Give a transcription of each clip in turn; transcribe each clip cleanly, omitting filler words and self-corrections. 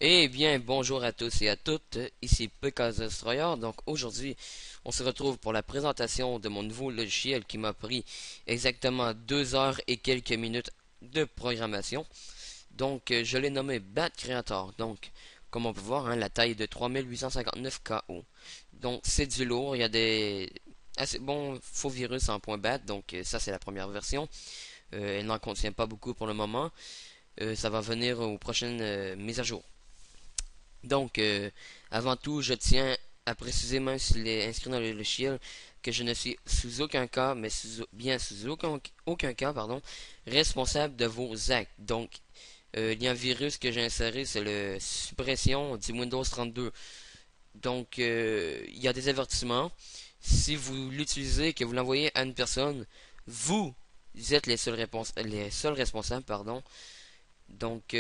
Eh bien, bonjour à tous et à toutes, ici PKZ Destroyer. Donc aujourd'hui, on se retrouve pour la présentation de mon nouveau logiciel qui m'a pris exactement 2 heures et quelques minutes de programmation. Donc je l'ai nommé Bat Creator. Donc, comme on peut voir, la taille est de 3859 KO. Donc c'est du lourd, il y a des assez bons faux virus en .bat. Donc ça c'est la première version. Elle n'en contient pas beaucoup pour le moment. Ça va venir aux prochaines mises à jour. Donc, avant tout, je tiens à préciser, même s'il est inscrit dans le logiciel, que je ne suis sous aucun cas, mais bien sous aucun cas, pardon, responsable de vos actes. Donc, il y a un virus que j'ai inséré, c'est la suppression du Windows 32. Donc, il y a des avertissements. Si vous l'utilisez, que vous l'envoyez à une personne, vous êtes les seuls responsables, pardon. Donc,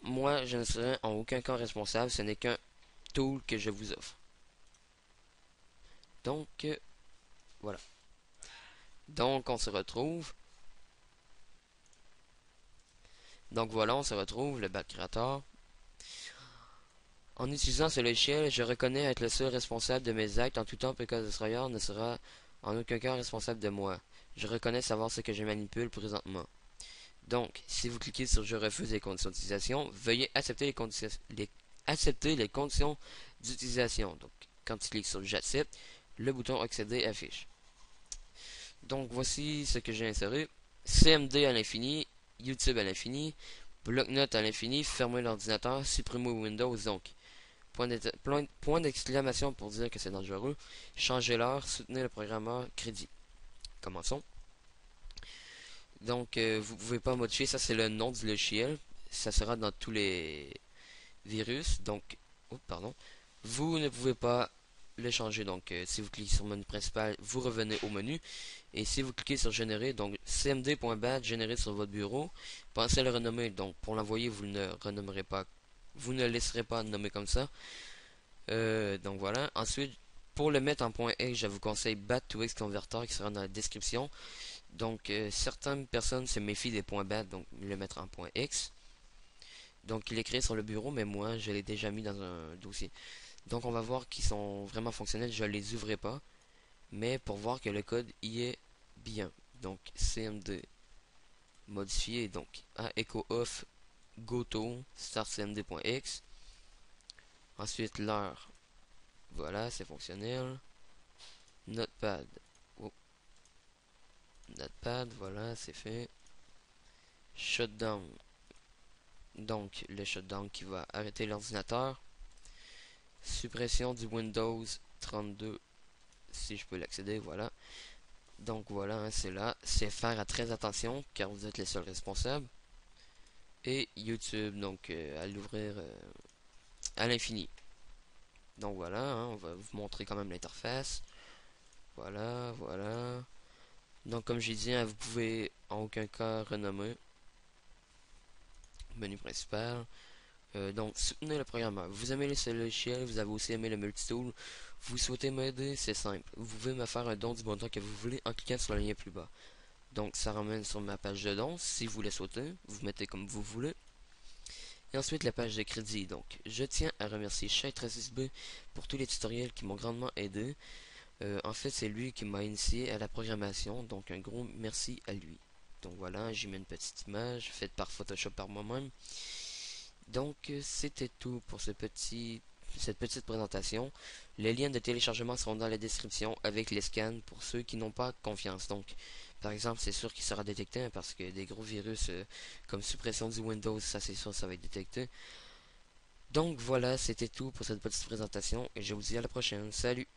moi, je ne serai en aucun cas responsable. Ce n'est qu'un tool que je vous offre. Donc, voilà. Donc, on se retrouve. Donc, voilà, on se retrouve, le bac créateur. En utilisant ce logiciel, je reconnais être le seul responsable de mes actes. En tout temps, PK Destroyer ne sera en aucun cas responsable de moi. Je reconnais savoir ce que je manipule présentement. Donc, si vous cliquez sur Je refuse les conditions d'utilisation, veuillez accepter accepter les conditions d'utilisation. Donc, quand tu cliques sur J'accepte, le bouton Accéder affiche. Donc voici ce que j'ai inséré. CMD à l'infini, YouTube à l'infini, bloc-notes à l'infini, fermer l'ordinateur, supprimer Windows. Donc, point d'exclamation pour dire que c'est dangereux. Changer l'heure, soutenir le programmeur, crédit. Commençons. Donc, vous pouvez pas modifier, ça c'est le nom du logiciel. Ça sera dans tous les virus. Donc, oh, pardon. Vous ne pouvez pas le changer. Donc, si vous cliquez sur le menu principal, vous revenez au menu. Et si vous cliquez sur générer, donc cmd.bat généré sur votre bureau, pensez à le renommer. Donc, pour l'envoyer, vous ne renommerez pas, vous ne laisserez pas nommer comme ça. Donc voilà. Ensuite, pour le mettre en .x, je vous conseille bat2x converter qui sera dans la description. Donc, certaines personnes se méfient des .bat, donc le mettre en .x. Donc, il est créé sur le bureau, mais moi, je l'ai déjà mis dans un dossier. Donc, on va voir qu'ils sont vraiment fonctionnels. Je ne les ouvrirai pas, mais pour voir que le code y est bien. Donc, cmd modifié, donc à echo off goto start cmd.x. Ensuite, l'heure, voilà, c'est fonctionnel. Notepad, oh, notepad, voilà, c'est fait. Shutdown, donc le shutdown qui va arrêter l'ordinateur. Suppression du Windows 32, si je peux l'accéder, voilà. Donc voilà, c'est là. C'est faire à très attention car vous êtes les seuls responsables. Et YouTube, donc à l'ouvrir à l'infini. Donc voilà, on va vous montrer quand même l'interface. Voilà, voilà. Donc comme j'ai dit, vous pouvez en aucun cas renommer. Menu principal. Donc soutenez le programmeur. Vous aimez le logiciel, vous avez aussi aimé le multitool. Vous souhaitez m'aider, c'est simple. Vous pouvez me faire un don du montant que vous voulez en cliquant sur le lien plus bas. Donc ça ramène sur ma page de dons. Si vous le souhaitez, vous mettez comme vous voulez. Et ensuite la page de crédit. Donc je tiens à remercier Chai36B pour tous les tutoriels qui m'ont grandement aidé. En fait c'est lui qui m'a initié à la programmation. Donc un gros merci à lui. Donc voilà, j'ai mis une petite image faite par Photoshop par moi-même. Donc c'était tout pour cette petite présentation. Les liens de téléchargement seront dans la description avec les scans pour ceux qui n'ont pas confiance. Donc, par exemple, c'est sûr qu'il sera détecté parce que des gros virus comme suppression du Windows, ça c'est sûr, ça va être détecté. Donc voilà, c'était tout pour cette petite présentation et je vous dis à la prochaine. Salut!